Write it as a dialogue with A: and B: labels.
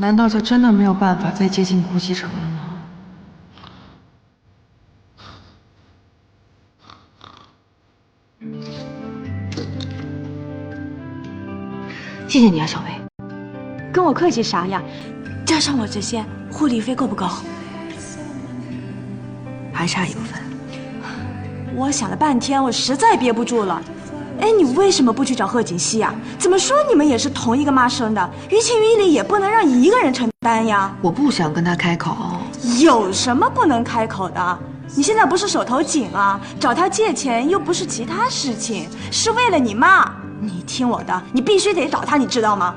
A: 难道就真的没有办法再接近顾西城了吗？
B: 谢谢你啊，小薇。
C: 跟我客气啥呀？加上我这些护理费够不够？
B: 还差1部分。
C: 我想了半天，我实在憋不住了。哎，你为什么不去找贺锦熙呀？怎么说你们也是同一个妈生的，于情于理也不能让一个人承担呀。
B: 我不想跟他开口。
C: 有什么不能开口的？你现在不是手头紧啊，找他借钱又不是其他事情，是为了你妈。你听我的，你必须得找他，你知道吗？